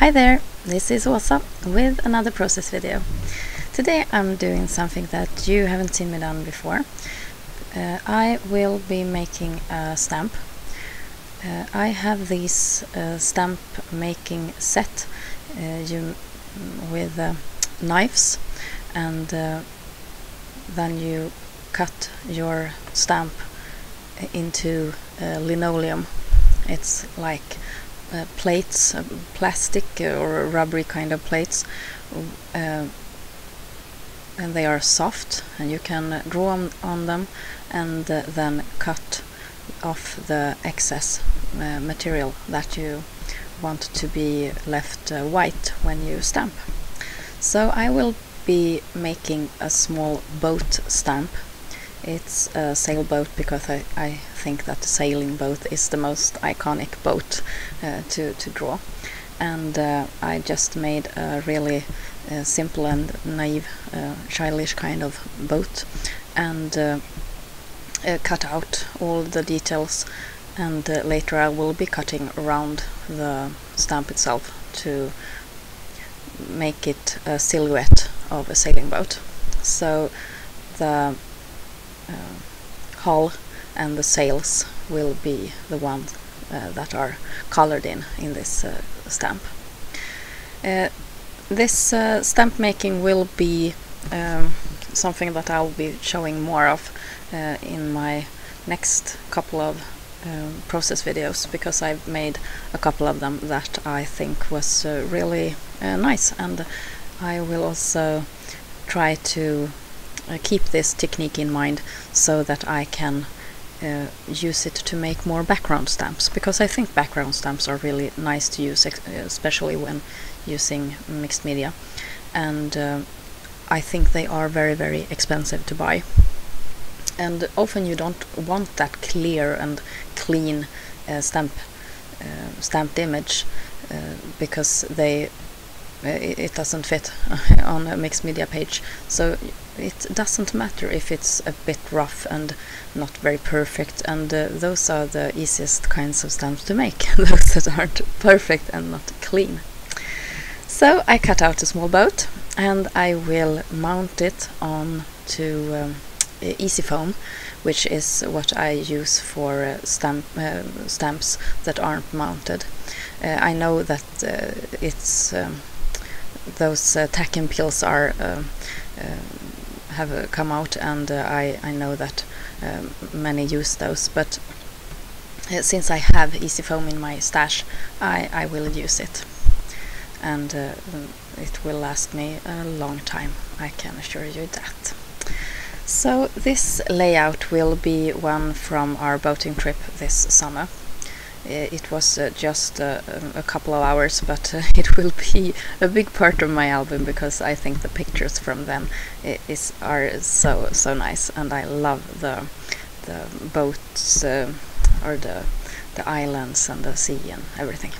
Hi there, this is Åsa with another process video. Today I'm doing something that you haven't seen me done before. I will be making a stamp. I have this stamp making set with knives, and then you cut your stamp into linoleum. It's like plates, plastic or rubbery kind of plates, and they are soft, and you can draw on them and then cut off the excess material that you want to be left white when you stamp. So I will be making a small boat stamp. It's a sailboat because I think that the sailing boat is the most iconic boat to draw, and I just made a really simple and naive, childish kind of boat, and cut out all the details, and later I will be cutting around the stamp itself to make it a silhouette of a sailing boat. So the hull and the sails will be the ones that are colored in this stamp. This stamp making will be something that I'll be showing more of in my next couple of process videos, because I've made a couple of them that I think was really nice, and I will also try to keep this technique in mind so that I can use it to make more background stamps, because I think background stamps are really nice to use, especially when using mixed media, and I think they are very, very expensive to buy, and often you don't want that clear and clean stamped image because it doesn't fit on a mixed media page. So it doesn't matter if it's a bit rough and not very perfect, and those are the easiest kinds of stamps to make, those that aren't perfect and not clean. So I cut out a small boat, and I will mount it on to easy foam, which is what I use for stamps that aren't mounted. I know that it's those tack and peels are have come out, and I know that many use those, but since I have easy foam in my stash, I will use it, and it will last me a long time, I can assure you that. So this layout will be one from our boating trip this summer. It was just a couple of hours, but it will be a big part of my album, because I think the pictures from them are so nice, and I love the boats or the islands and the sea and everything.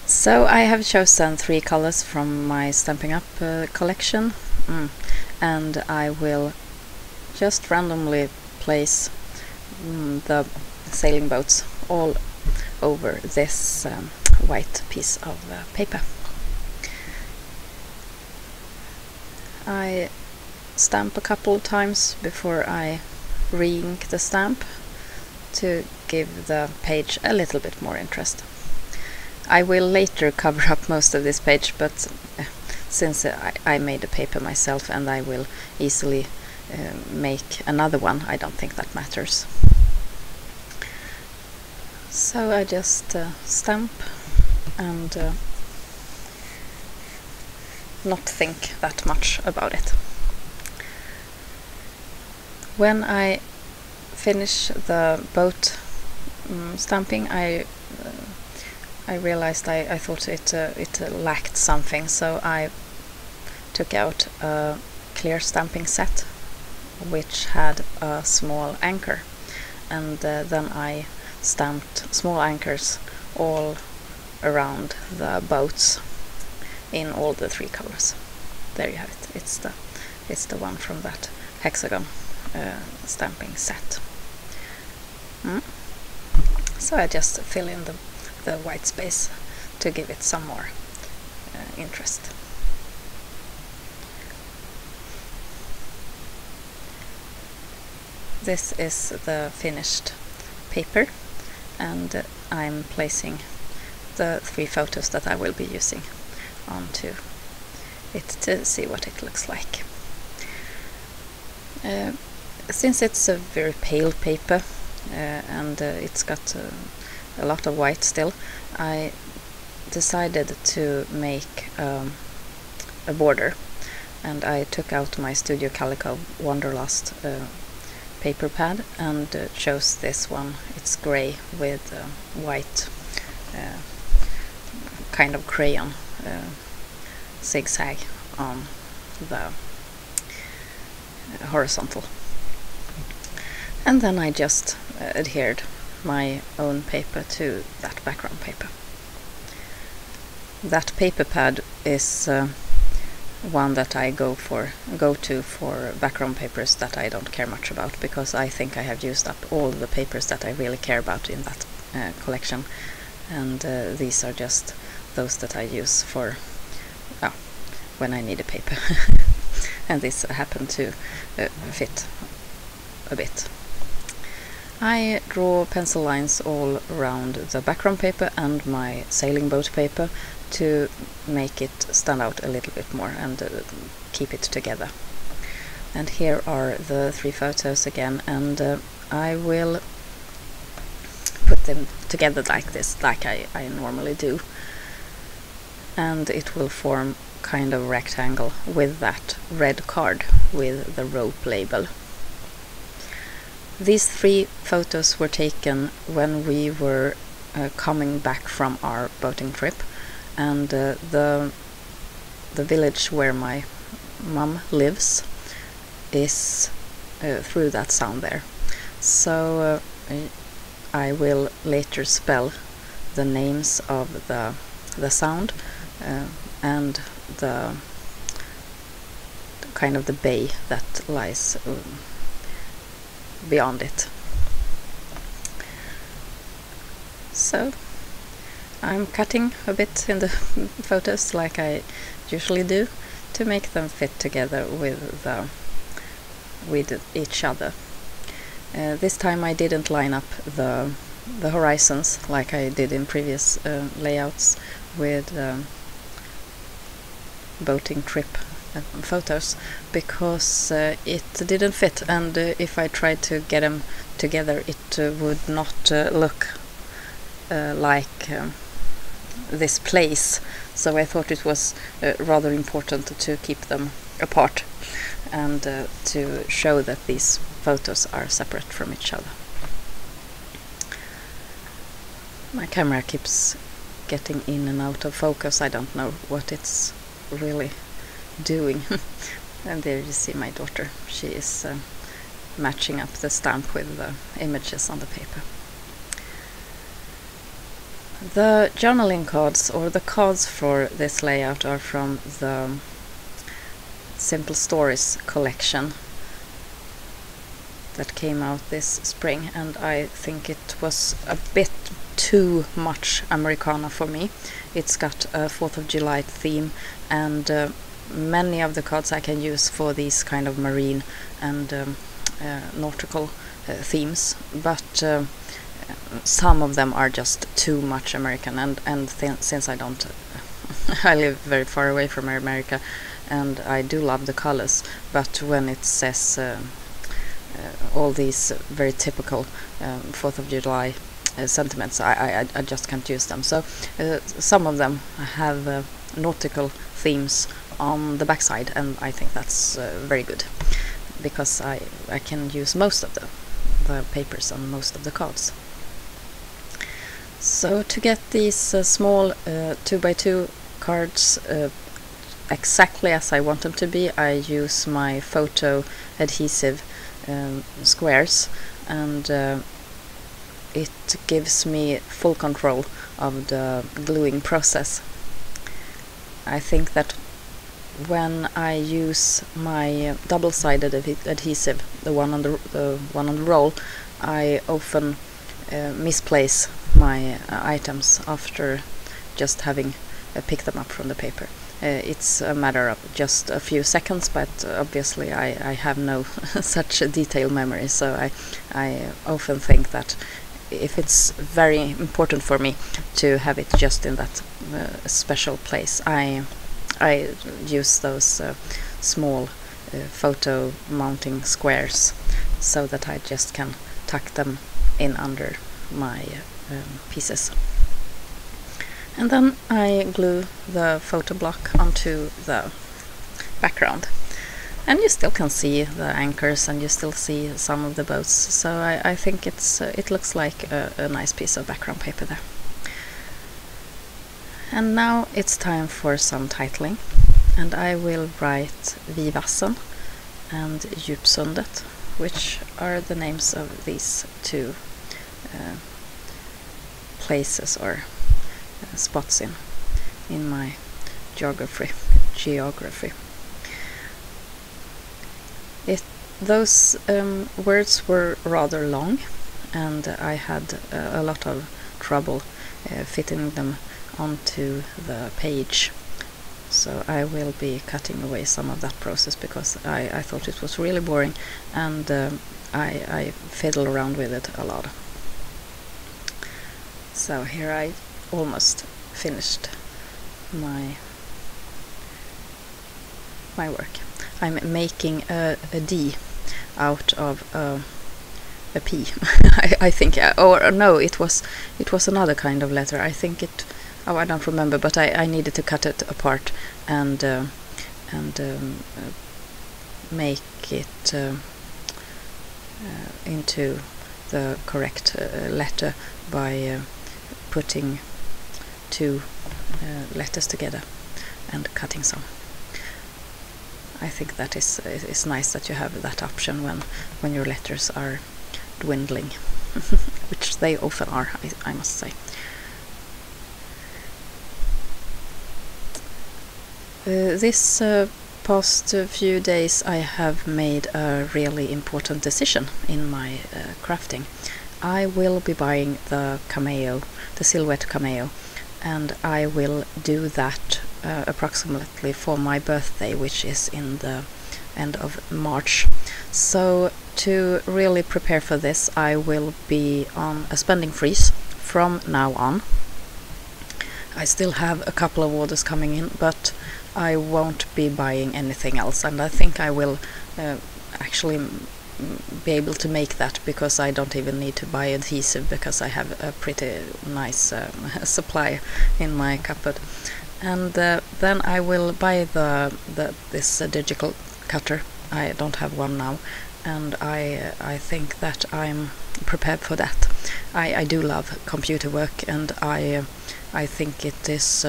So I have chosen 3 colors from my Stamping Up collection, and I will just randomly place the sailing boats all over this white piece of paper. I stamp a couple of times before I re-ink the stamp to give the page a little bit more interest. I will later cover up most of this page, but since I made the paper myself and I will easily make another one, I don't think that matters. So I just stamp and not think that much about it. When I finish the boat stamping, I realized I thought it lacked something, so I took out a clear stamping set which had a small anchor, and then I stamped small anchors all around the boats in all the 3 colors. There you have it. It's the one from that hexagon stamping set. So I just fill in the white space to give it some more interest. This is the finished paper, and I'm placing the 3 photos that I will be using onto it to see what it looks like. Since it's a very pale paper and it's got a lot of white still, I decided to make a border, and I took out my Studio Calico Wanderlust paper pad and chose this one. It's grey with white kind of crayon zigzag on the horizontal, and then I just adhered my own paper to that background paper. That paper pad is one that I go to for background papers that I don't care much about, because I think I have used up all the papers that I really care about in that collection, and these are just those that I use for when I need a paper. And this happened to fit a bit. I draw pencil lines all around the background paper and my sailing boat paper to make it stand out a little bit more and keep it together. And here are the 3 photos again, and I will put them together like this, like I normally do, and it will form kind of rectangle with that red card with the rope label. These 3 photos were taken when we were coming back from our boating trip, and the village where my mum lives is through that sound there. So I will later spell the names of the sound and the kind of the bay that lies beyond it. So I'm cutting a bit in the photos like I usually do to make them fit together with each other. This time I didn't line up the horizons like I did in previous layouts with boating trip photos, because it didn't fit, and if I tried to get them together it would not look like this place. So I thought it was rather important to keep them apart and to show that these photos are separate from each other. My camera keeps getting in and out of focus. I don't know what it's really doing. And there you see my daughter. She is matching up the stamp with the images on the paper. The journaling cards, or the cards for this layout, are from the Simple Stories collection that came out this spring, and I think it was a bit too much Americana for me. It's got a 4th of July theme, and many of the cards I can use for these kind of marine and nautical themes, but some of them are just too much American, and since I don't I live very far away from America, and I do love the colors, but when it says all these very typical 4th of July sentiments, I just can't use them. So some of them have nautical themes on the backside, and I think that's very good, because I can use most of the papers on most of the cards. So to get these small 2x2 cards exactly as I want them to be, I use my photo adhesive squares, and it gives me full control of the gluing process. I think that when I use my double-sided adhesive, the one on the roll, I often misplace my items after just having pick them up from the paper. It's a matter of just a few seconds, but obviously I have no such a detailed memory, so I often think that if it's very important for me to have it just in that special place, I use those small photo mounting squares so that I just can tuck them in under my pieces. And then I glue the photo block onto the background. And you still can see the anchors, and you still see some of the boats, so I think it looks like a nice piece of background paper there. And now it's time for some titling, and I will write Vivassen and Djupsundet, which are the names of these two places or spots in my geography. Those words were rather long, and I had a lot of trouble fitting them onto the page, so I will be cutting away some of that process because I thought it was really boring, and I fiddle around with it a lot. So here I almost finished my work. I'm making a D out of a P. I think, or no, it was another kind of letter. I think it. Oh, I don't remember, but I needed to cut it apart and make it into the correct letter by putting two letters together and cutting some. I think that is nice that you have that option when your letters are dwindling, which they often are, I must say. This past few days I have made a really important decision in my crafting. I will be buying the cameo, the silhouette cameo, and I will do that approximately for my birthday, which is in the end of March. So to really prepare for this, I will be on a spending freeze from now on. I still have a couple of orders coming in, but I won't be buying anything else, and I think I will actually be able to make that because I don't even need to buy adhesive because I have a pretty nice supply in my cupboard. And then I will buy this digital cutter. I don't have one now, and I think that I'm prepared for that. I do love computer work, and I think it is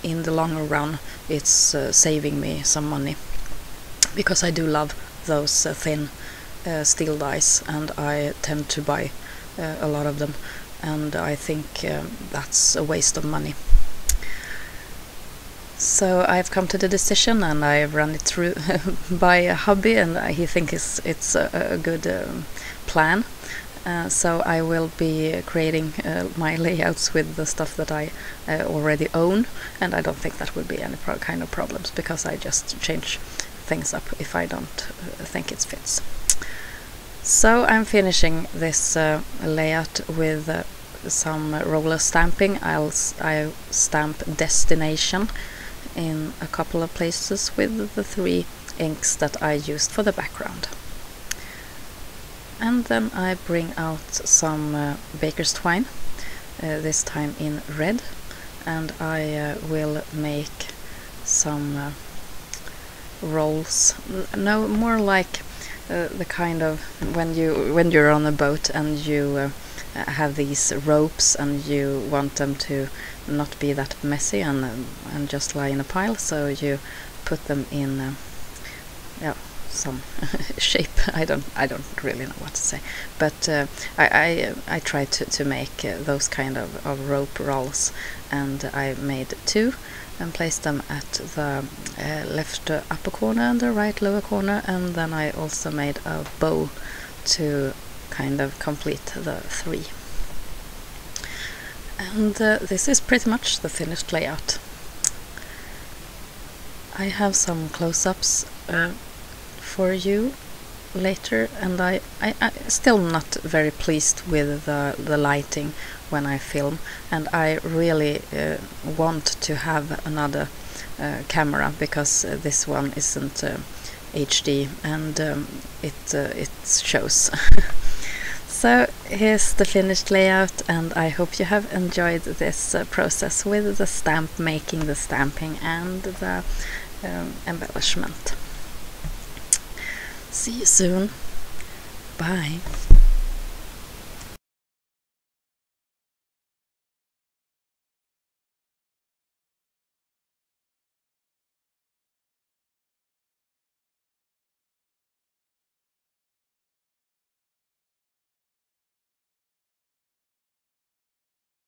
in the longer run it's saving me some money, because I do love those thin steel dies, and I tend to buy a lot of them, and I think that's a waste of money. So I've come to the decision, and I've run it through by a hubby, and he thinks it's a good plan. So I will be creating my layouts with the stuff that I already own, and I don't think that will be any kind of problems, because I just change things up if I don't think it fits. So I'm finishing this layout with some roller stamping. I'll stamp destination in a couple of places with the 3 inks that I used for the background. And then I bring out some baker's twine, this time in red, and I will make some rolls. No, more like the kind of when you're on a boat and you have these ropes and you want them to not be that messy and just lie in a pile, so you put them in some shape. I don't really know what to say, but I tried to make those kind of rope rolls, and I made 2 and placed them at the left upper corner and the right lower corner, and then I also made a bow to kind of complete the 3. And this is pretty much the finished layout. I have some close-ups for you later, and I still not very pleased with the lighting when I film, and I really want to have another camera, because this one isn't HD, and it shows. So here's the finished layout, and I hope you have enjoyed this process with the stamp making, the stamping, and the embellishment. See you soon. Bye.